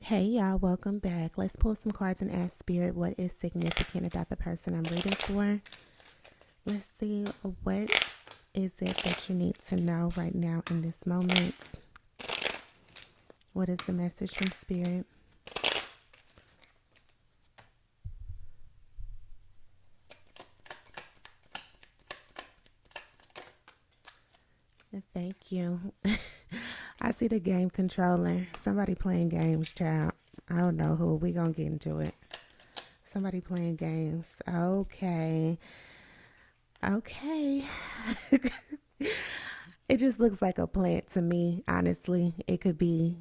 Hey y'all, welcome back. Let's pull some cards and ask Spirit what is significant about the person I'm reading for. Let's see, what is it that you need to know right now in this moment? What is the message from Spirit? And thank you. I see the game controller. Somebody playing games, child. I don't know who. We gonna get into it. Somebody playing games. Okay. Okay. It just looks like a plant to me, honestly. It could be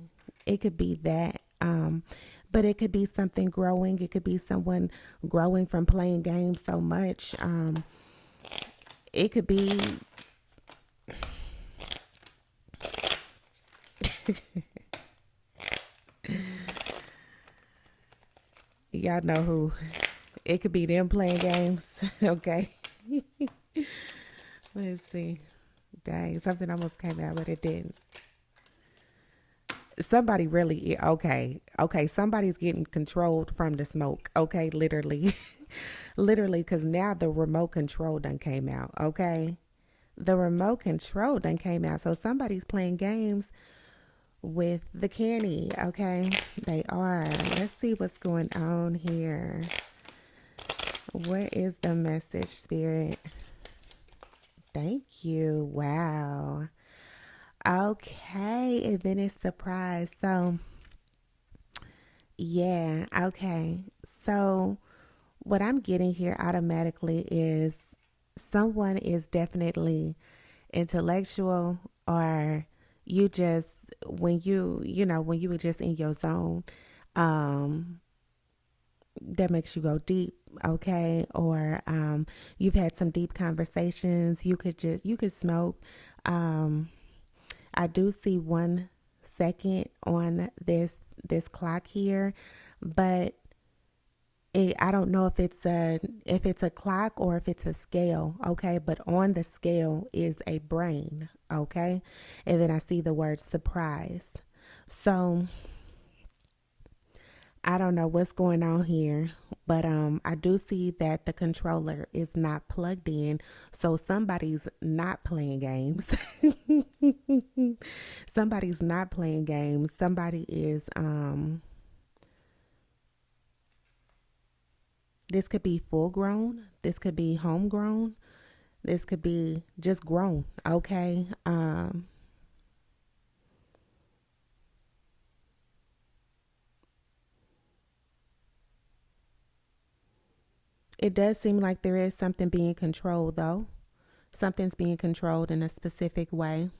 that. But it could be something growing. It could be someone growing from playing games so much. It could be y'all know who. It could be them playing games. Okay. Let's see. Dang, something almost came out, but it didn't. Somebody really okay. Okay, somebody's getting controlled from the smoke. Okay, literally. Literally, because now the remote control done came out. Okay. The remote control done came out. So somebody's playing games with the candy. Okay. They are. Let's see what's going on here. What is the message, Spirit? Thank you. Wow. Okay. And then it's surprise. So, yeah. Okay. So, what I'm getting here automatically is someone is definitely intellectual, or you just when you were just in your zone, um that makes you go deep. Okay. Or you've had some deep conversations. You could smoke. um I do see 1 second on this clock here, but I don't know if it's a clock or if it's a scale. Okay, but on the scale is a brain. Okay, and then I see the word surprise. So I don't know what's going on here, but I do see that the controller is not plugged in, so somebody's not playing games. Somebody's not playing games. Somebody is this could be full grown, this could be homegrown, this could be just grown. Okay. It does seem like there is something being controlled though. Something's being controlled in a specific way.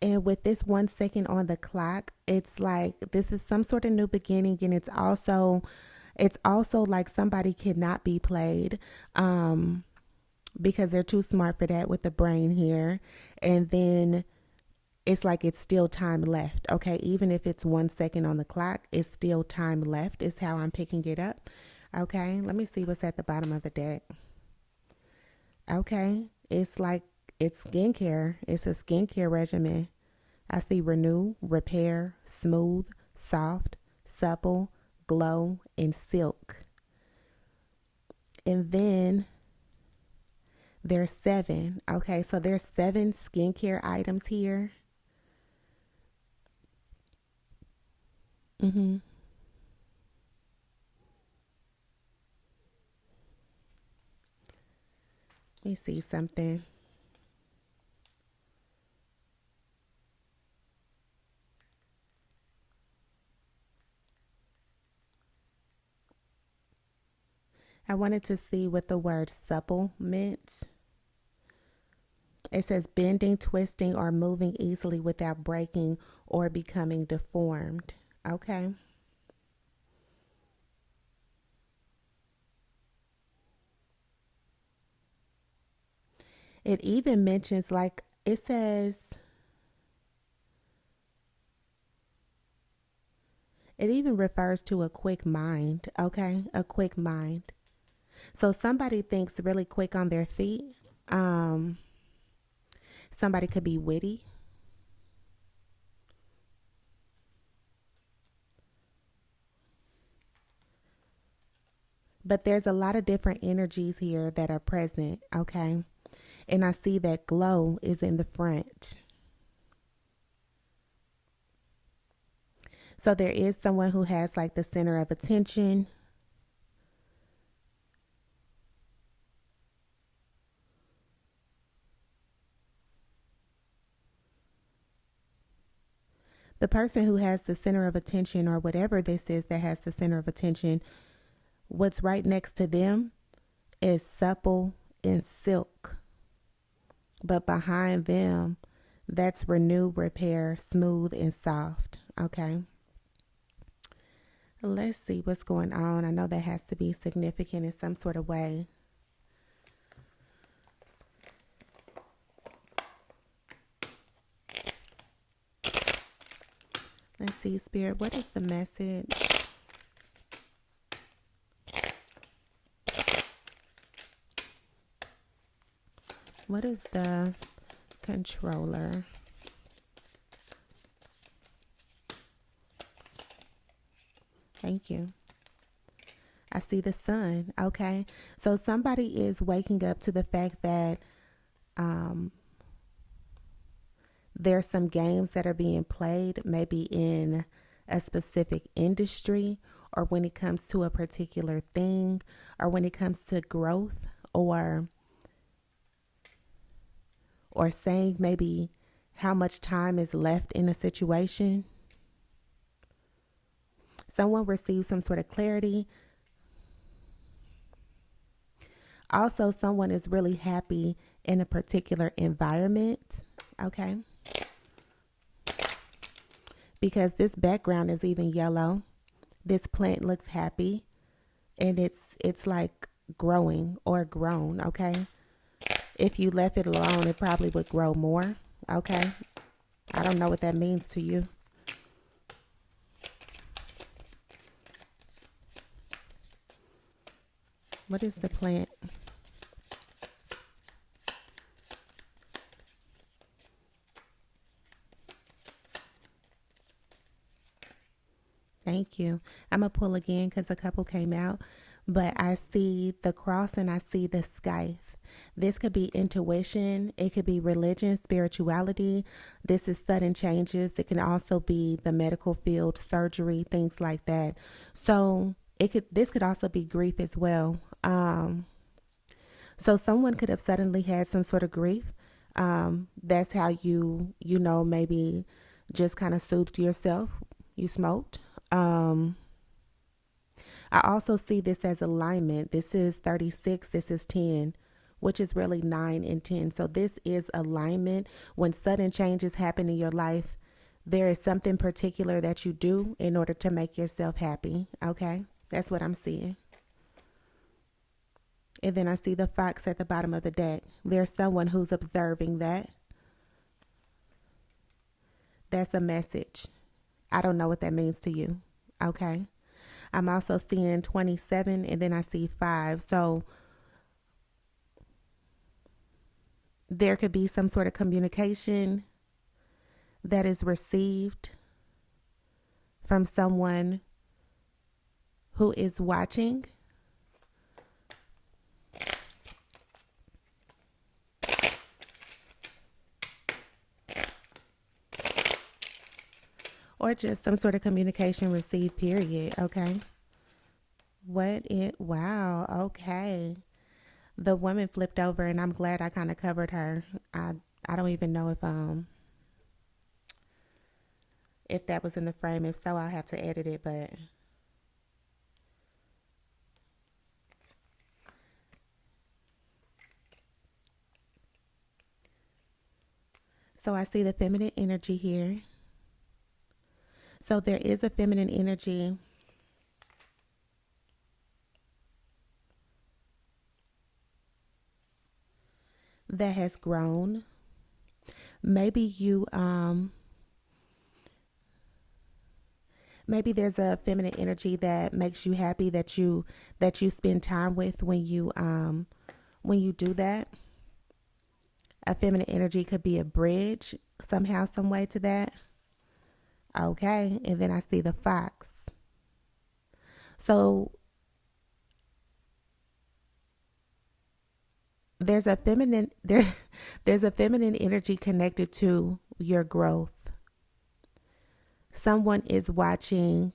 And with this 1 second on the clock, it's like this is some sort of new beginning, and it's also like somebody cannot be played. Because they're too smart for that with the brain here. And then it's like it's still time left. Okay, even if it's 1 second on the clock, it's still time left, is how I'm picking it up. Okay, let me see what's at the bottom of the deck. Okay, it's like it's skincare. It's a skincare regimen. I see renew, repair, smooth, soft, supple, glow, and silk. And then there's seven. Okay, so there's seven skincare items here. Mm-hmm. Let me see something. I wanted to see what the word supple meant. It says bending, twisting, or moving easily without breaking or becoming deformed. Okay. It even mentions, like, it says, it even refers to a quick mind. Okay. A quick mind. So somebody thinks really quick on their feet. Um, Somebody could be witty. But there's a lot of different energies here that are present, okay? And I see that glow is in the front. So there is someone who has like the center of attention. The person who has the center of attention, or whatever this is that has the center of attention, what's right next to them is supple and silk. But behind them, that's renew, repair, smooth, and soft. Okay. Let's see what's going on. I know that has to be significant in some sort of way. Let's see, Spirit, what is the message? What is the controller? Thank you. I see the sun. Okay. So somebody is waking up to the fact that there's some games that are being played, maybe in a specific industry, or when it comes to a particular thing, or when it comes to growth, or saying maybe how much time is left in a situation. Someone receives some sort of clarity. Also, someone is really happy in a particular environment. Okay. Because this background is even yellow. This plant looks happy, and it's like growing or grown. Okay. If you left it alone, it probably would grow more. Okay. I don't know what that means to you. What is the plant? Thank you. I'm going to pull again because a couple came out. But I see the cross and I see the scythe. This could be intuition. It could be religion, spirituality. This is sudden changes. It can also be the medical field, surgery, things like that. So this could also be grief as well. So someone could have suddenly had some sort of grief. That's how maybe just kind of soothed yourself. You smoked. I also see this as alignment. This is 36, this is 10, which is really 9 and 10. So this is alignment. When sudden changes happen in your life, there is something particular that you do in order to make yourself happy. Okay. That's what I'm seeing. And then I see the fox at the bottom of the deck. There's someone who's observing that. That's a message. I don't know what that means to you. Okay. I'm also seeing 27 and then I see 5. So there could be some sort of communication that is received from someone who is watching. Or just some sort of communication received, period. Okay. Wow. Okay. The woman flipped over and I'm glad I kind of covered her. I don't even know if that was in the frame. If so, I'll have to edit it, but so I see the feminine energy here. So there is a feminine energy that has grown. Maybe maybe there's a feminine energy that makes you happy that you spend time with when you do that. A feminine energy could be a bridge somehow, some way to that. Okay, and then I see the fox. So There's a feminine there's a feminine energy connected to your growth. Someone is watching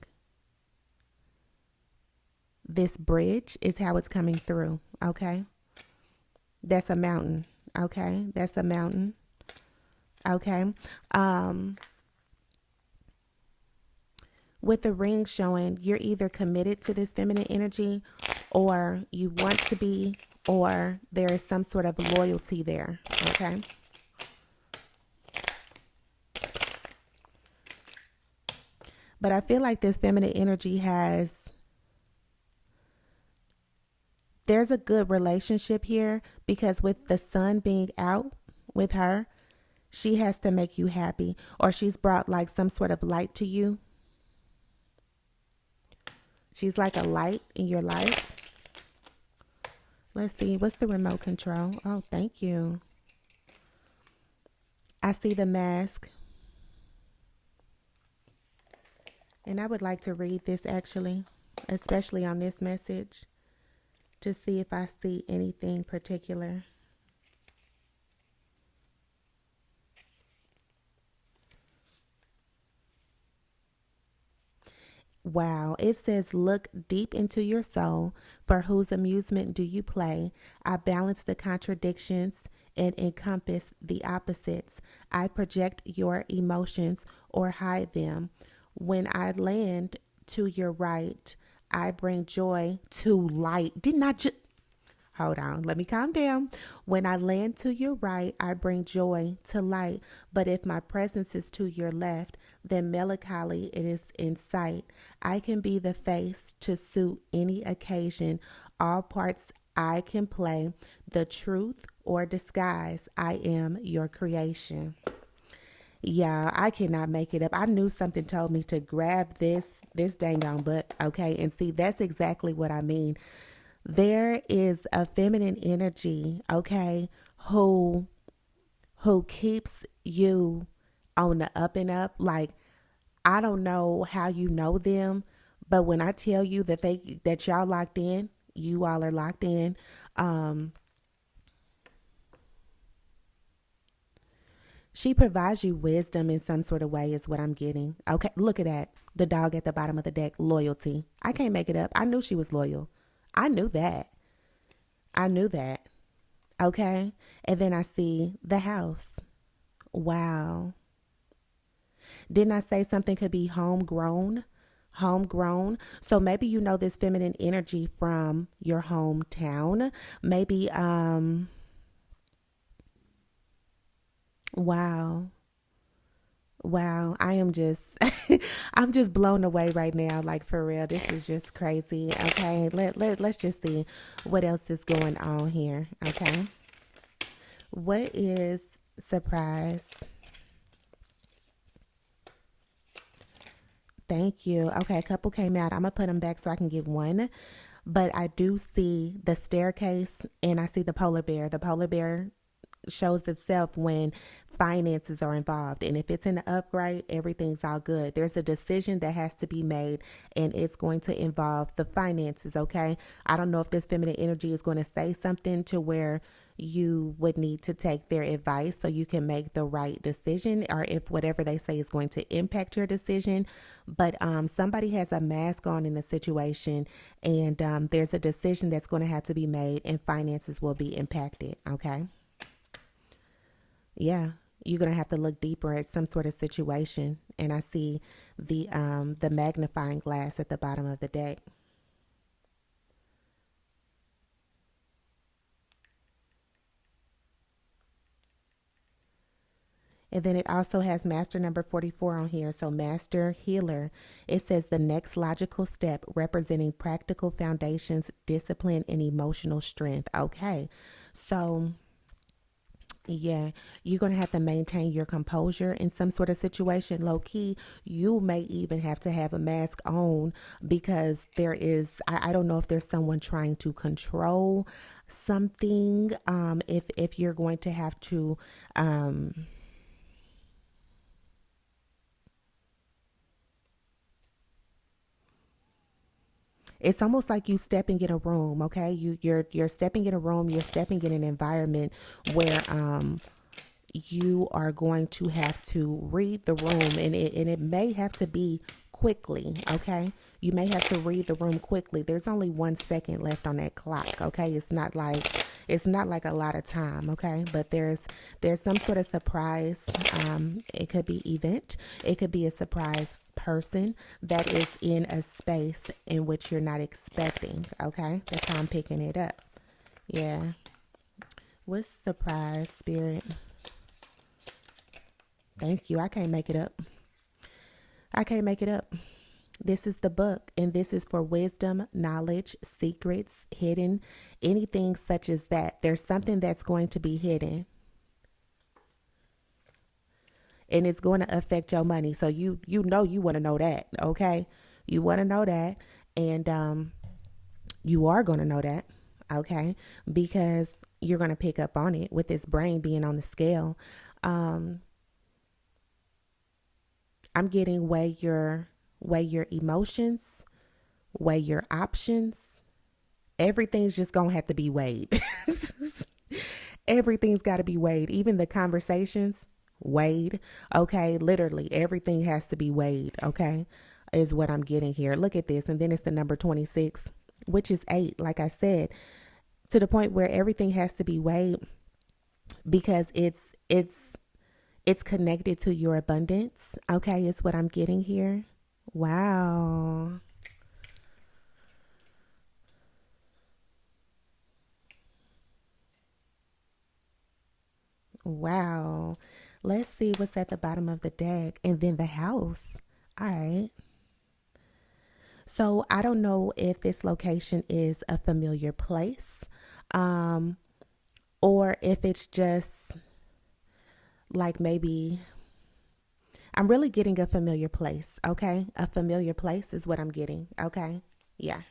this bridge is how it's coming through, okay? That's a mountain, okay? That's a mountain, okay? Um with the ring showing, you're either committed to this feminine energy or you want to be, or there is some sort of loyalty there, okay? But I feel like this feminine energy there's a good relationship here because with the sun being out with her, she has to make you happy or she's brought like some sort of light to you. She's like a light in your life. Let's see, what's the remote control? Oh, thank you. I see the mask. And I would like to read this actually, especially on this message, to see if I see anything particular. Wow, it says, look deep into your soul. For whose amusement do you play? I balance the contradictions and encompass the opposites. I project your emotions or hide them. When I land to your right, I bring joy to light. Didn't I just. Hold on, let me calm down. When I land to your right, I bring joy to light. But if my presence is to your left, then melancholy it is in sight. I can be the face to suit any occasion. All parts I can play. The truth or disguise, I am your creation. Yeah, I cannot make it up. I knew something told me to grab this dang on book, okay? And see, that's exactly what I mean. There is a feminine energy, okay, who keeps you on the up and up. Like, I don't know how you know them, but when I tell you that y'all locked in, you all are locked in. Um, she provides you wisdom in some sort of way, is what I'm getting. Okay, look at that. The dog at the bottom of the deck, loyalty. I can't make it up. I knew she was loyal. I knew that. I knew that. Okay. And then I see the house. Wow. Didn't I say something could be homegrown? Homegrown. So maybe you know this feminine energy from your hometown. Maybe, wow. Wow. I am just, I'm just blown away right now. Like for real. This is just crazy. Okay. Let's just see what else is going on here. Okay. What is surprise? Thank you. Okay, a couple came out. I'm gonna put them back so I can get one. But I do see the staircase and I see the polar bear. The polar bear shows itself when finances are involved. And if it's in the upright, everything's all good. There's a decision that has to be made and it's going to involve the finances, okay? I don't know if this feminine energy is going to say something to where you would need to take their advice so you can make the right decision, or if whatever they say is going to impact your decision. But somebody has a mask on in the situation, and there's a decision that's going to have to be made, and finances will be impacted, okay? Yeah, you're gonna have to look deeper at some sort of situation. And I see the magnifying glass at the bottom of the deck. And then it also has master number 44 on here. So master healer. It says the next logical step representing practical foundations, discipline, and emotional strength. Okay. So yeah, you're going to have to maintain your composure in some sort of situation. Low key, you may even have to have a mask on because I don't know if there's someone trying to control something. If you're going to have to, It's almost like you stepping in a room, okay? You're stepping in a room, you're stepping in an environment where you are going to have to read the room, and it may have to be quickly, okay? You may have to read the room quickly. There's only 1 second left on that clock, okay? It's not like a lot of time, okay? But there's some sort of surprise. It could be event. It could be a surprise person that is in a space in which you're not expecting, okay? That's how I'm picking it up. Yeah. What's surprise, spirit? Thank you. I can't make it up. I can't make it up. This is the book, and this is for wisdom, knowledge, secrets, hidden, anything such as that. There's something that's going to be hidden, and it's going to affect your money. So you know you want to know that, okay? You want to know that, and you are going to know that, okay? Because you're going to pick up on it with this brain being on the scale. Um, I'm getting weigh your emotions, weigh your options. Everything's just gonna have to be weighed. Everything's got to be weighed. Even the conversations, weighed. Okay, literally everything has to be weighed. Okay, is what I'm getting here. Look at this, and then it's the number 26, which is 8. Like I said, to the point where everything has to be weighed because it's connected to your abundance. Okay, is what I'm getting here. Wow. Wow. Let's see what's at the bottom of the deck. And then the house. All right. So I don't know if this location is a familiar place, um, or if it's just like maybe I'm really getting a familiar place. Okay. A familiar place is what I'm getting. Okay. Yeah.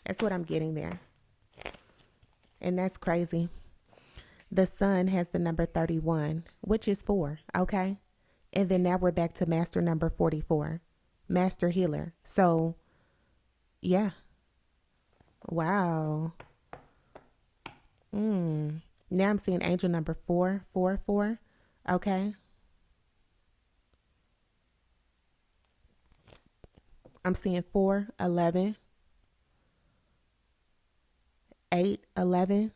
That's what I'm getting there. And that's crazy. The sun has the number 31, which is 4. Okay. And then now we're back to master number 44, master healer. So, yeah. Wow. Mm. Now I'm seeing angel number 444. Okay. I'm seeing 4, 11, 8, 11,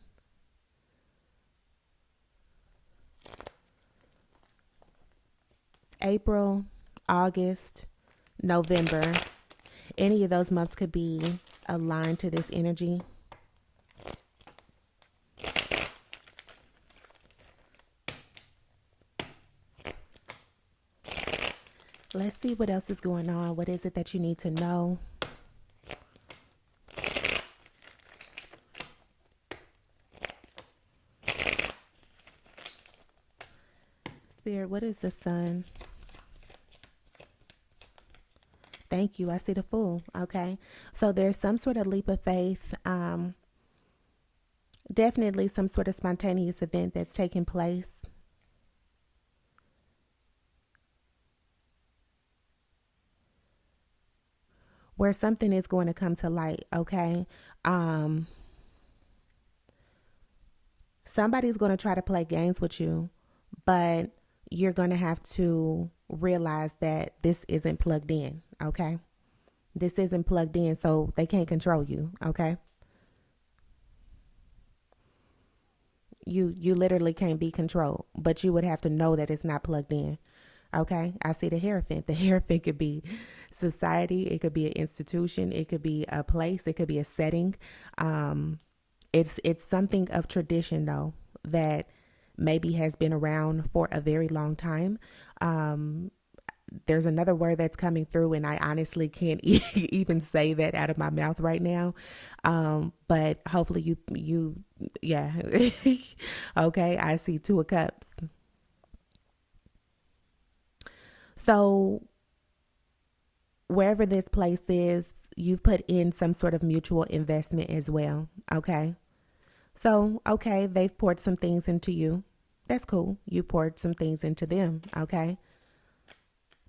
April, August, November. Any of those months could be aligned to this energy. Let's see what else is going on. What is it that you need to know? Spirit, what is the sun? Thank you. I see the Fool. Okay. So there's some sort of leap of faith. Definitely some sort of spontaneous event that's taking place. Where something is going to come to light. Okay. Um, Somebody's going to try to play games with you, but you're going to have to realize that this isn't plugged in. Okay. This isn't plugged in, so they can't control you. Okay. You literally can't be controlled, but you would have to know that it's not plugged in. Okay. I see the Hierophant. The Hierophant could be society, it could be an institution, it could be a place, it could be a setting. Um, it's something of tradition though that maybe has been around for a very long time. Um, there's another word that's coming through, and I honestly can't even say that out of my mouth right now. But hopefully yeah. Okay, I see 2 of Cups. So wherever this place is, you've put in some sort of mutual investment as well. Okay. So, okay, they've poured some things into you. That's cool. You poured some things into them. Okay.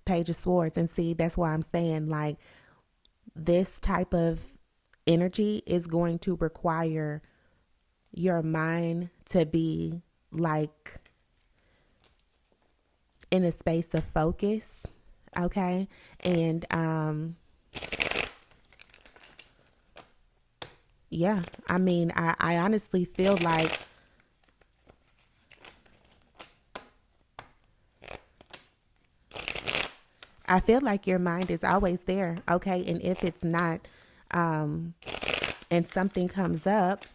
Page of Swords. And see, that's why I'm saying like this type of energy is going to require your mind to be like in a space of focus. Okay. And yeah, I mean, I honestly feel like your mind is always there. Okay. And if it's not, and something comes up,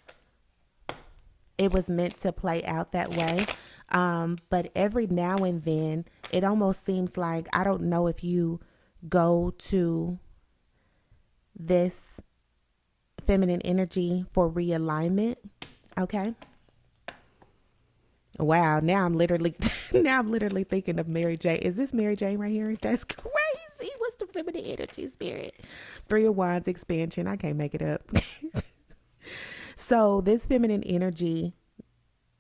it was meant to play out that way. But every now and then, it almost seems like, I don't know if you go to this feminine energy for realignment. Okay. Wow. Now I'm literally, thinking of Mary Jane. Is this Mary Jane right here? That's crazy. What's the feminine energy spirit? Three of Wands expansion. I can't make it up. So this feminine energy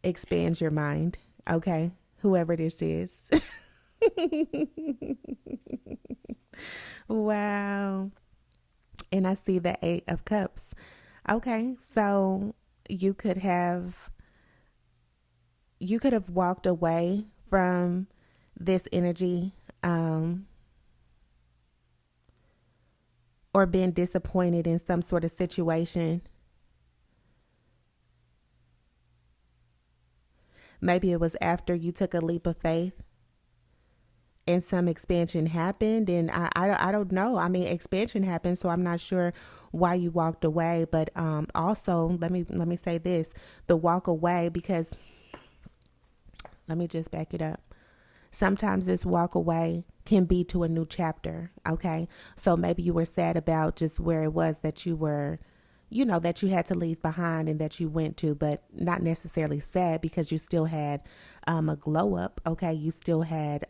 expands your mind. Okay. Whoever this is. Wow. And I see the 8 of Cups. Okay. So you could have walked away from this energy, or been disappointed in some sort of situation. Maybe it was after you took a leap of faith and some expansion happened. And I don't know. I mean, expansion happened, so I'm not sure why you walked away. But also, let me say this: the walk away, because let me just back it up. Sometimes this walk away can be to a new chapter. Okay. So maybe you were sad about just where it was that you were, that you had to leave behind and that you went to, but not necessarily sad, because you still had a glow up. Okay. You still had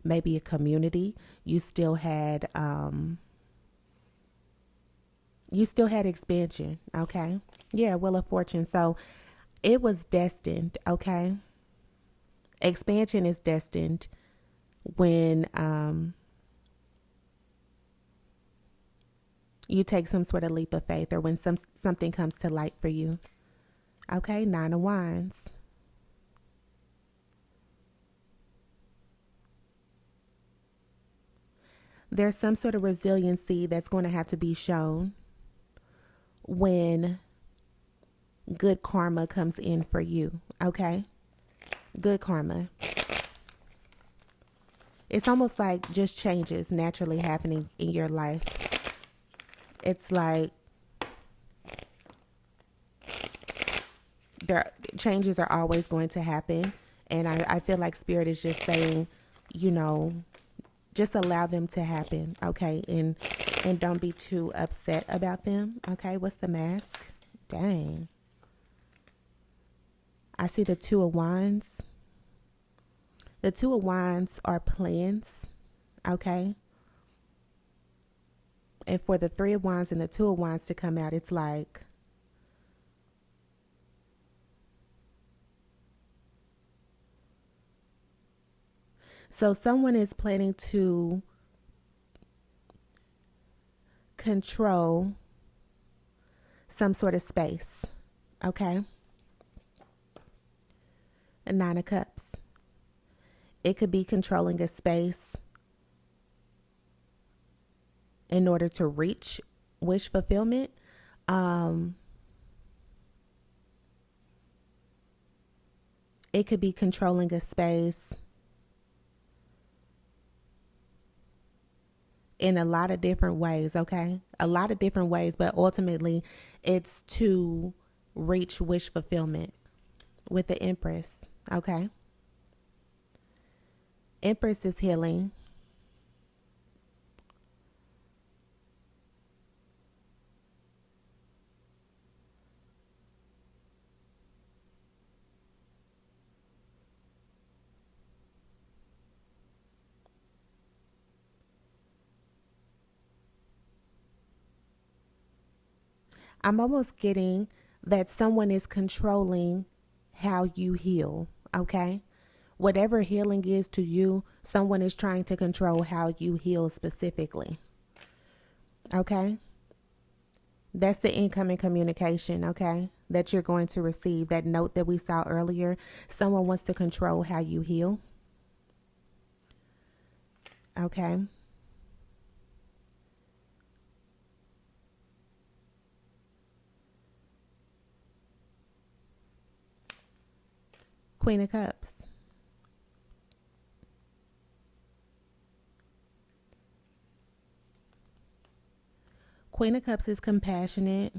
maybe a community. You still had expansion. Okay. Yeah. Wheel of Fortune. So it was destined. Okay. Expansion is destined when you take some sort of leap of faith, or when something comes to light for you. Okay, 9 of Wands. There's some sort of resiliency that's going to have to be shown when good karma comes in for you. Okay, good karma. It's almost like just changes naturally happening in your life. It's like changes are always going to happen. And I feel like Spirit is just saying, just allow them to happen. Okay. And don't be too upset about them. Okay. What's the mask? Dang. I see the 2 of Wands. The 2 of Wands are plans. Okay. And for the 3 of Wands and the 2 of Wands to come out, it's like, so someone is planning to control some sort of space. Okay. A 9 of Cups. It could be controlling a space in order to reach wish fulfillment. It could be controlling a space in a lot of different ways. Okay. A lot of different ways, but ultimately it's to reach wish fulfillment with the Empress. Okay. Empress is healing. I'm almost getting that someone is controlling how you heal. Okay. Whatever healing is to you, someone is trying to control how you heal specifically. Okay. That's the incoming communication, okay, that you're going to receive. That note that we saw earlier, someone wants to control how you heal, okay? Queen of Cups. Queen of Cups is compassionate.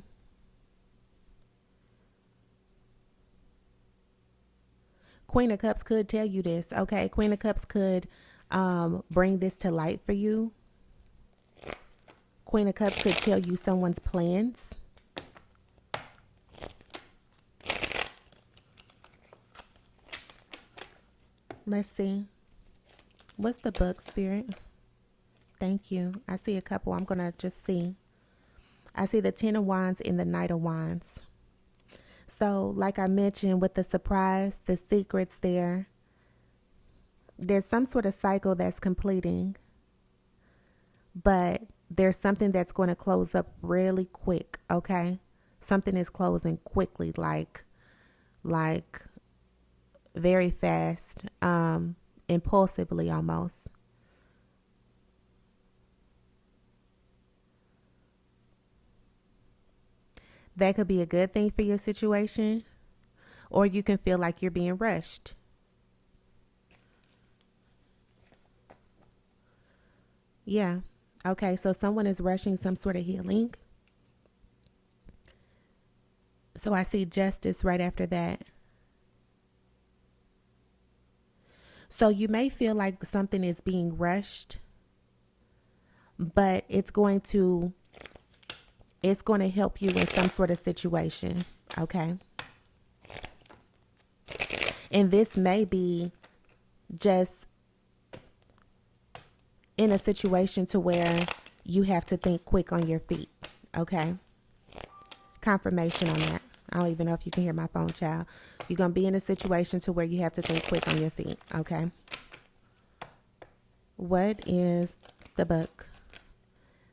Queen of Cups could tell you this, okay? Queen of Cups could bring this to light for you. Queen of Cups could tell you someone's plans. Let's see. What's the book, Spirit? Thank you. I see a couple. I'm going to just see. I see the Ten of Wands and the Knight of Wands. So, like I mentioned, with the surprise, the secrets there, there's some sort of cycle that's completing, but there's something that's going to close up really quick, okay? Something is closing quickly, like very fast, impulsively almost. That could be a good thing for your situation, or you can feel like you're being rushed. Yeah. Okay, so someone is rushing some sort of healing. So I see justice right after that. So you may feel like something is being rushed, but it's going to help you in some sort of situation, okay? And this may be just in a situation to where you have to think quick on your feet, okay? Confirmation on that. I don't even know if you can hear my phone, child. You're going to be in a situation to where you have to think quick on your feet, okay? What is the book?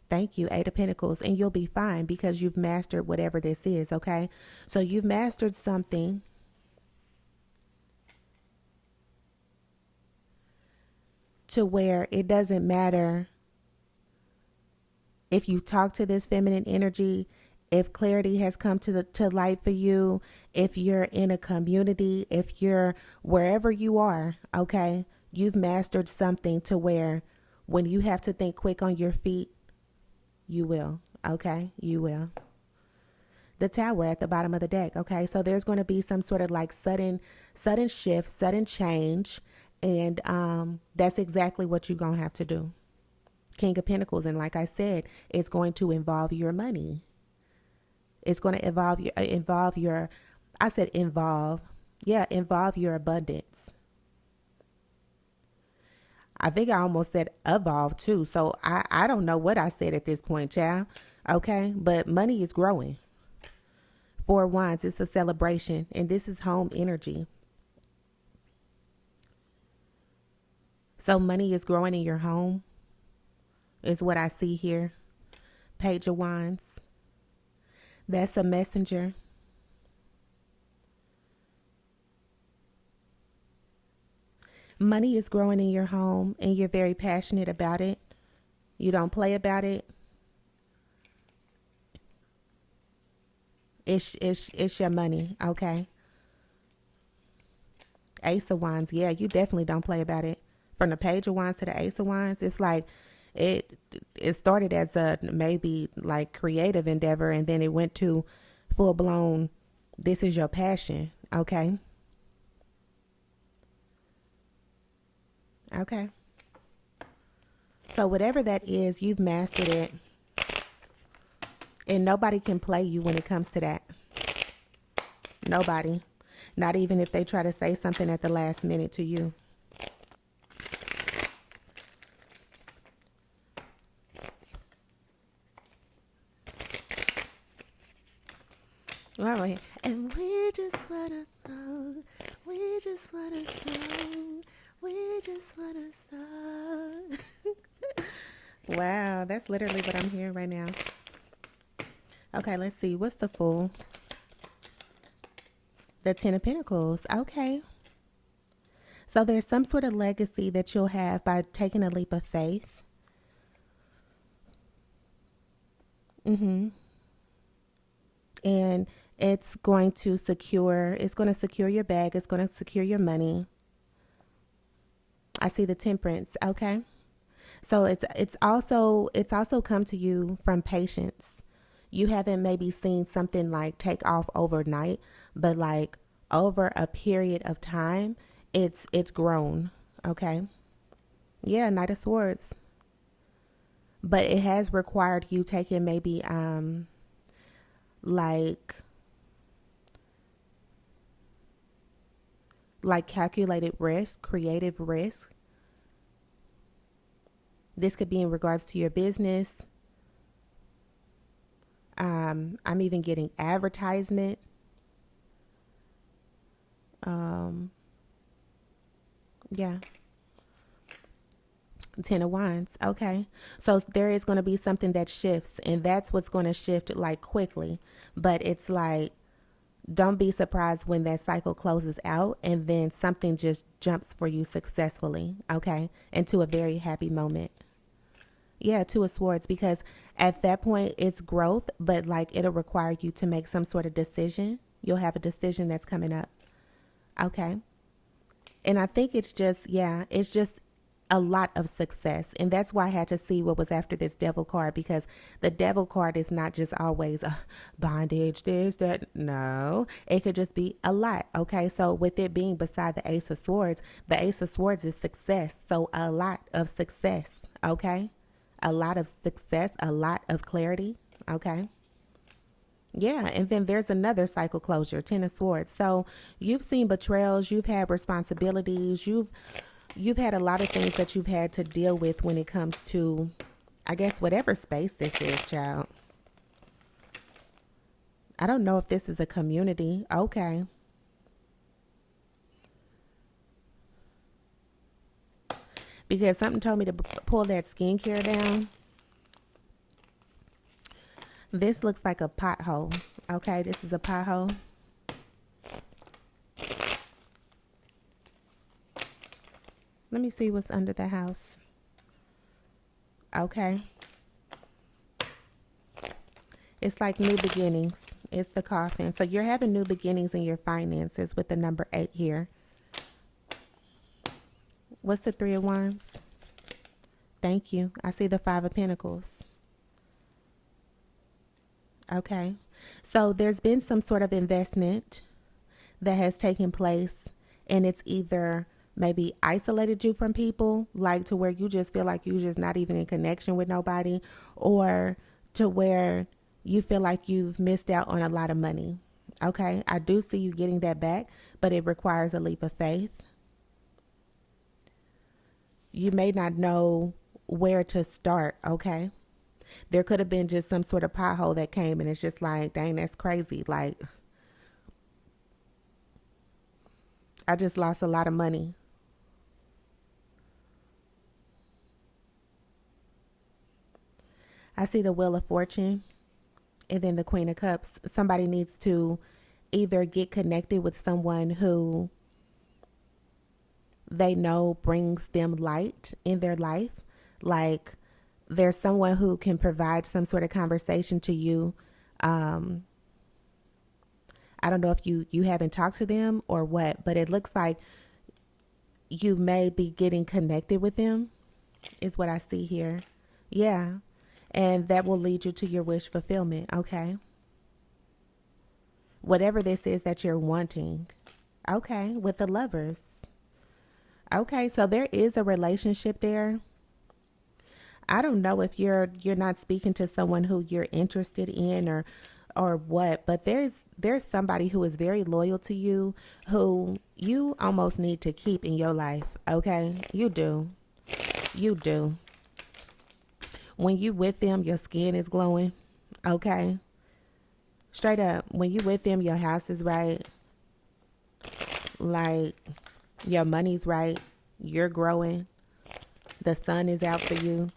Thank you, Eight of Pentacles. And you'll be fine because you've mastered whatever this is, okay? So you've mastered something. To where it doesn't matter if you talk to this feminine energy, if clarity has come to light for you, if you're in a community, if you're wherever you are, okay? You've mastered something to where when you have to think quick on your feet, you will, okay? You will. The Tower at the bottom of the deck, okay? So there's going to be some sort of like sudden shift, sudden change, and that's exactly what you're going to have to do. King of Pentacles, and like I said, it's going to involve your money. It's going to involve your I said involve. Yeah, involve your abundance. I think I almost said evolve too. So I don't know what I said at this point, child. Okay, but money is growing. Four of Wands, it's a celebration, and this is home energy. So money is growing in your home is what I see here. Page of Wands. That's a messenger. Money is growing in your home and you're very passionate about it. You don't play about it. It's your money, okay? Ace of Wands, yeah, you definitely don't play about it. From the Page of Wands to the Ace of Wands, it's like it started as a maybe like creative endeavor, and then it went to full blown, this is your passion, okay? Okay. So whatever that is, you've mastered it. And nobody can play you when it comes to that. Nobody. Not even if they try to say something at the last minute to you. All right. And we just wanna talk. We just wanna talk. We just wanna talk. Wow, that's literally what I'm hearing right now. Okay, let's see. What's the Fool? The Ten of Pentacles. Okay. So there's some sort of legacy that you'll have by taking a leap of faith. Mm-hmm. And it's going to secure your bag. It's going to secure your money. I see the Temperance. Okay. So it's also come to you from patience. You haven't maybe seen something like take off overnight, but like over a period of time, it's grown. Okay. Yeah, Knight of Swords. But it has required you taking maybe like calculated risk, creative risk. This could be in regards to your business. I'm even getting advertisement. Um, yeah. Ten of Wands. Okay. So there is going to be something that shifts, and that's what's going to shift like quickly. But it's like, don't be surprised when that cycle closes out and then something just jumps for you successfully. Okay. Into a very happy moment. Yeah, Two of Swords, because at that point it's growth, but like it'll require you to make some sort of decision. You'll have a decision that's coming up. Okay. And I think it's just a lot of success. And that's why I had to see what was after this Devil card, because the Devil card is not just always bondage, this, that. No, it could just be a lot. Okay. So with it being beside the Ace of Swords is success. So a lot of success. Okay. A lot of success, a lot of clarity. Okay. Yeah, and then there's another cycle closure, Ten of Swords. So you've seen betrayals, you've had responsibilities, you've had a lot of things that you've had to deal with when it comes to, I guess, whatever space this is, child. I don't know if this is a community. Okay. Because something told me to pull that skincare down. This looks like a pothole. Okay, this is a pothole. Let me see what's under the house. Okay. It's like new beginnings. It's the coffin. So you're having new beginnings in your finances with the number 8 here. What's the Three of Wands? Thank you. I see the Five of Pentacles. Okay. So there's been some sort of investment that has taken place, and it's either maybe isolated you from people, like to where you just feel like you're just not even in connection with nobody, or to where you feel like you've missed out on a lot of money. Okay. I do see you getting that back, but it requires a leap of faith. You may not know where to start. Okay. There could have been just some sort of pothole that came, and it's just like, dang, that's crazy. Like, I just lost a lot of money. I see the Wheel of Fortune and then the Queen of Cups. Somebody needs to either get connected with someone who they know brings them light in their life. Like, there's someone who can provide some sort of conversation to you. Um, I don't know if you haven't talked to them or what, but it looks like you may be getting connected with them, is what I see here. Yeah. And that will lead you to your wish fulfillment. Okay. Whatever this is that you're wanting. Okay. With the Lovers. Okay. So there is a relationship there. I don't know if you're not speaking to someone who you're interested in or what, but there's somebody who is very loyal to you, who you almost need to keep in your life. Okay? You do. You do. When you with them, your skin is glowing. Okay? Straight up, when you with them, your house is right. Like, your money's right. You're growing. The sun is out for you.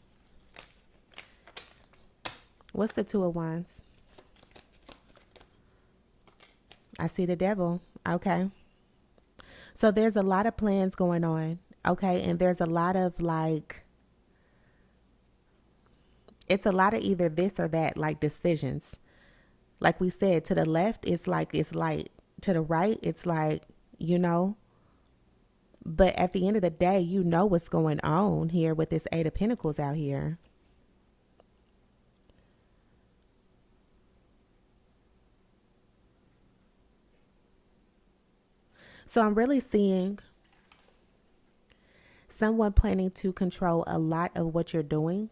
What's the Two of Wands? I see the devil. Okay. So there's a lot of plans going on. Okay. And there's a lot of like, it's a lot of either this or that, like decisions. Like we said, to the left, it's like it's light. To the right, it's like, you know, but at the end of the day, you know what's going on here with this Eight of Pentacles out here. So I'm really seeing someone planning to control a lot of what you're doing.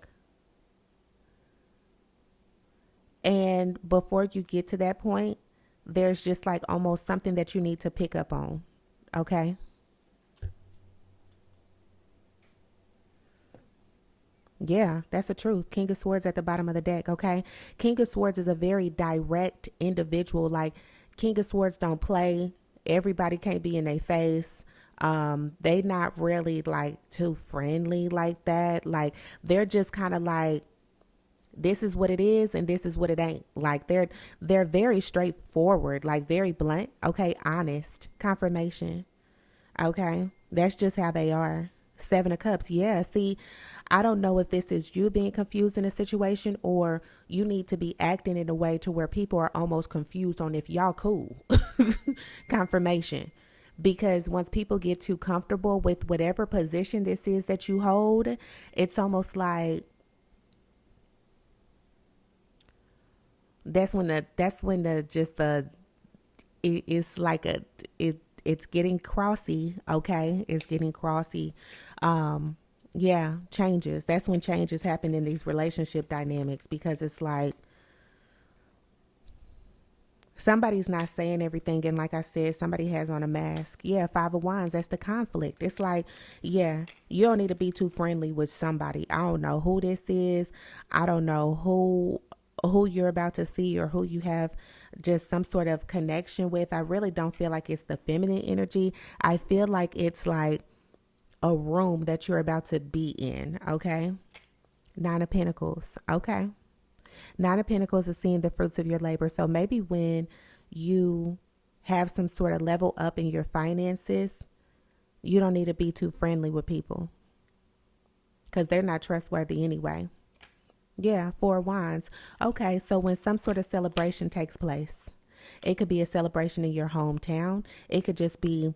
And before you get to that point, there's just like almost something that you need to pick up on. Okay. Yeah, that's the truth. King of Swords at the bottom of the deck. Okay. King of Swords is a very direct individual. Like, King of Swords don't play. Everybody can't be in their face. They not really like too friendly like that. Like, they're just kind of like, this is what it is and this is what it ain't. Like, they're very straightforward, like very blunt. Okay, honest confirmation. Okay, that's just how they are. Seven of Cups. Yeah, see, I don't know if this is you being confused in a situation, or you need to be acting in a way to where people are almost confused on if y'all cool. Confirmation. Because once people get too comfortable with whatever position this is that you hold, it's almost like that's when the just the it's like it's getting crossy. Okay, it's getting crossy. Yeah, changes. That's when changes happen in these relationship dynamics, because it's like somebody's not saying everything, and like I said, somebody has on a mask. Yeah, Five of Wands, that's the conflict. It's like, yeah, you don't need to be too friendly with somebody. I don't know who this is. I don't know who you're about to see, or who you have just some sort of connection with. I really don't feel like it's the feminine energy. I feel like it's like a room that you're about to be in. Okay. Nine of Pentacles. Okay. Nine of Pentacles is seeing the fruits of your labor. So maybe when you have some sort of level up in your finances, you don't need to be too friendly with people, because they're not trustworthy anyway. Yeah, Four of Wands. Okay, so when some sort of celebration takes place, it could be a celebration in your hometown. It could just be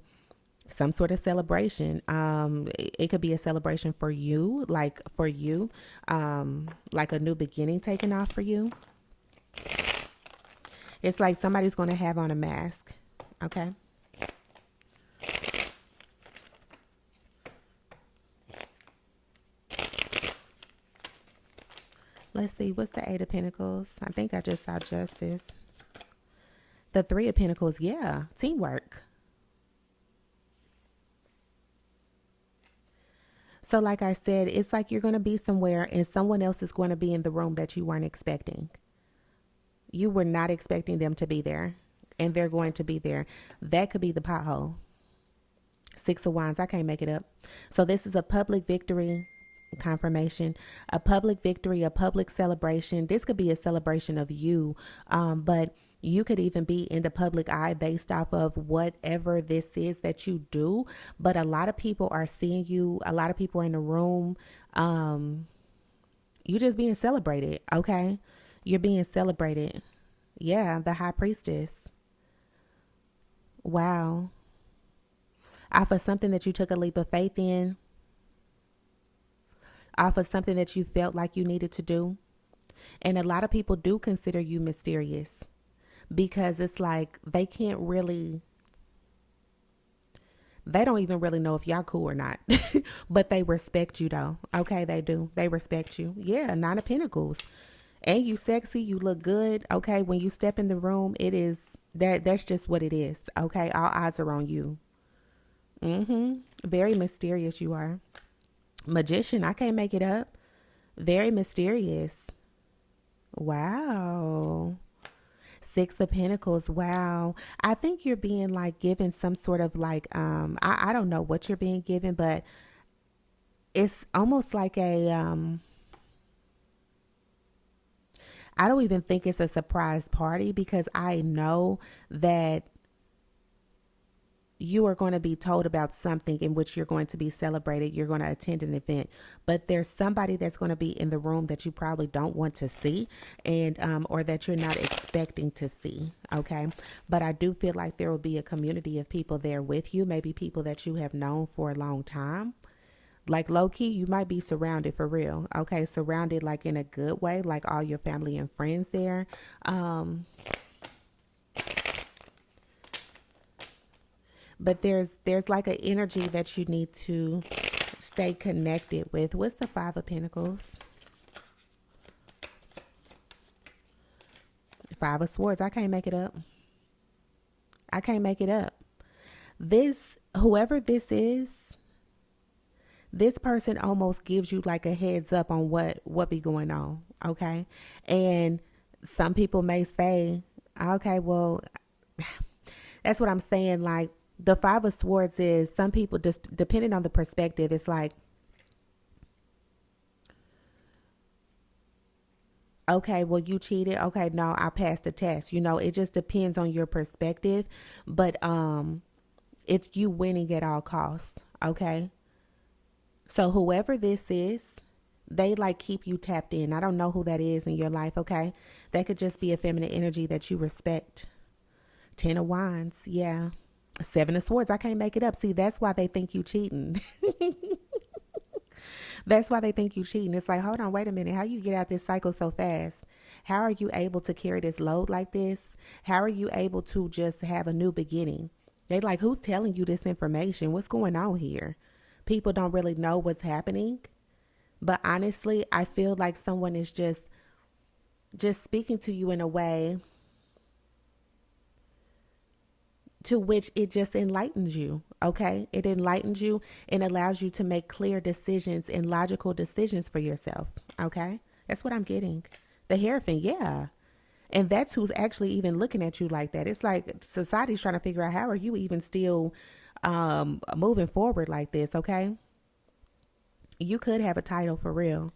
some sort of celebration. It could be a celebration for you, like for you, like a new beginning taking off for you. It's like somebody's going to have on a mask. Okay. Let's see. What's the Eight of Pentacles? I think I just saw Justice. The Three of Pentacles. Yeah. Teamwork. So like I said, it's like you're going to be somewhere and someone else is going to be in the room that you weren't expecting. You were not expecting them to be there, and they're going to be there. That could be the pothole. Six of Wands. I can't make it up. So this is a public victory confirmation, a public victory, a public celebration. This could be a celebration of you, but you could even be in the public eye based off of whatever this is that you do. But a lot of people are seeing you. A lot of people are in the room. You just being celebrated. Okay. You're being celebrated. Yeah. The High Priestess. Wow. Off of something that you took a leap of faith in, off of something that you felt like you needed to do. And a lot of people do consider you mysterious, because it's like they can't really, they don't even really know if y'all cool or not. But they respect you though. Okay, they do. They respect you. Yeah, Nine of Pentacles. And you sexy, you look good. Okay, when you step in the room, it is that's just what it is. Okay, all eyes are on you. Very mysterious you are. Magician, I can't make it up. Very mysterious. Wow. Six of Pentacles. Wow. I think you're being like given some sort of like I don't know what you're being given, but it's almost like a I don't even think it's a surprise party, because I know that you are going to be told about something in which you're going to be celebrated. You're going to attend an event, but there's somebody that's going to be in the room that you probably don't want to see, and or that you're not expecting to see. Okay, but I do feel like there will be a community of people there with you, maybe people that you have known for a long time. Like low key, you might be surrounded for real. Okay, surrounded like in a good way, like all your family and friends there. Um, but there's like an energy that you need to stay connected with. What's the Five of Pentacles? Five of Swords. I can't make it up. I can't make it up. This, whoever this person almost gives you like a heads up on what be going on. Okay, and some people may say, okay, well, that's what I'm saying. Like the Five of Swords is, some people, just depending on the perspective, it's like, okay, well, you cheated. Okay, no, I passed the test. It just depends on your perspective, but it's you winning at all costs. Okay, so whoever this is, they like keep you tapped in. I don't know who that is in your life. Okay, that could just be a feminine energy that you respect. Ten of Wands, yeah. Seven of Swords. I can't make it up. See, that's why they think you cheating. That's why they think you cheating. It's like, hold on, wait a minute. How you get out this cycle so fast? How are you able to carry this load like this? How are you able to just have a new beginning? They like, who's telling you this information? What's going on here? People don't really know what's happening. But honestly, I feel like someone is just speaking to you in a way to which it just enlightens you. Okay, it enlightens you and allows you to make clear decisions and logical decisions for yourself. Okay, that's what I'm getting. The Hierophant, yeah. And that's who's actually even looking at you like that. It's like society's trying to figure out, how are you even still moving forward like this. Okay, you could have a title for real.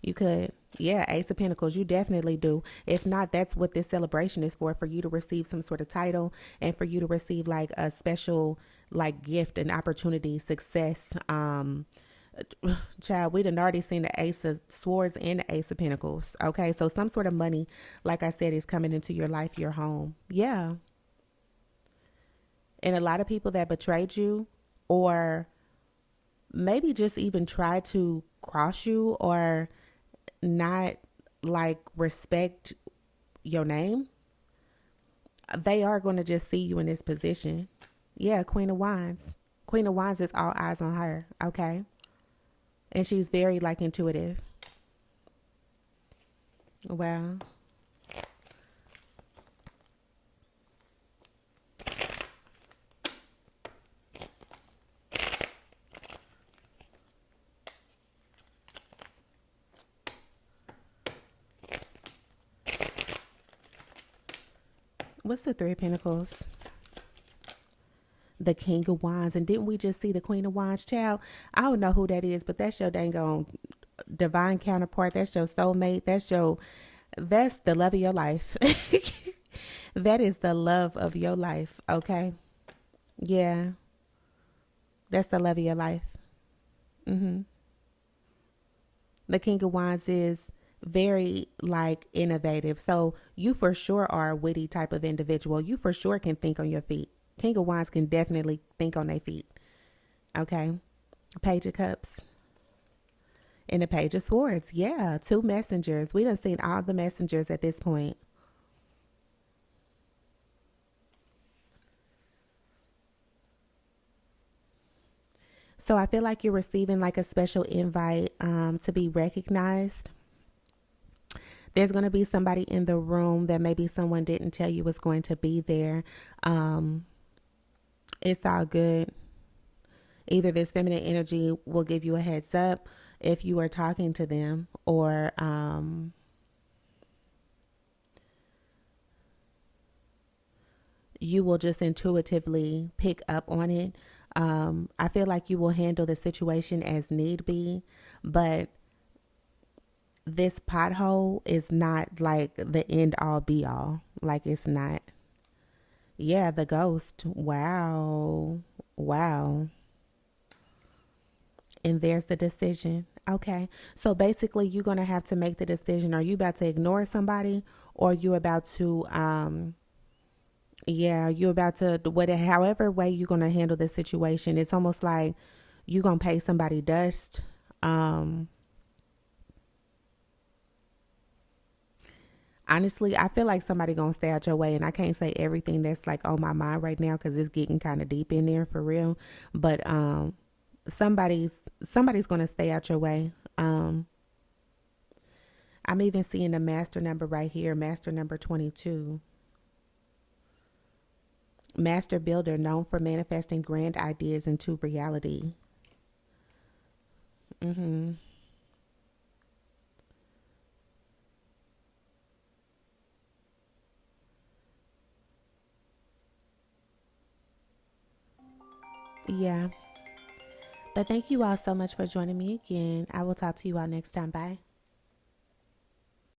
You could. Yeah, Ace of Pentacles, you definitely do. If not, that's what this celebration is for you to receive some sort of title, and for you to receive like a special like gift and opportunity, success. Child, we done already seen the Ace of Swords and the Ace of Pentacles. Okay, so some sort of money, like I said, is coming into your life, your home. Yeah. And a lot of people that betrayed you, or maybe just even tried to cross you, or not like respect your name, they are going to just see you in this position. Yeah, Queen of Wands. Queen of Wands is all eyes on her. Okay. And she's very like intuitive. Wow. What's the Three of Pentacles? The King of Wands. And didn't we just see the Queen of Wands, child? I don't know who that is, but that's your dang on divine counterpart. That's your soulmate. That's the love of your life. That is the love of your life. Okay. Yeah. That's the love of your life. Mm-hmm. The King of Wands is very like innovative. So you for sure are a witty type of individual. You for sure can think on your feet. King of Wands can definitely think on their feet. Okay. Page of Cups and the Page of Swords. Yeah. Two messengers. We done seen all the messengers at this point. So I feel like you're receiving like a special invite to be recognized. There's going to be somebody in the room that maybe someone didn't tell you was going to be there. Um, it's all good. Either this feminine energy will give you a heads up if you are talking to them, or you will just intuitively pick up on it. I feel like you will handle the situation as need be, but this pothole is not like the end all be all. Like, it's not. Yeah, the ghost. Wow. Wow. And there's the decision. Okay. So basically you're gonna have to make the decision. Are you about to ignore somebody, or are you about to yeah, you about to whatever, however way you're gonna handle this situation. It's almost like you gonna pay somebody dust. Um Honestly, I feel like somebody gonna stay out your way, and I can't say everything that's like on my mind right now because it's getting kind of deep in there for real. But somebody's somebody's gonna stay out your way. I'm even seeing the master number right here, master number 22. Master builder known for manifesting grand ideas into reality. Mm-hmm. Yeah. But thank you all so much for joining me again. I will talk to you all next time. Bye.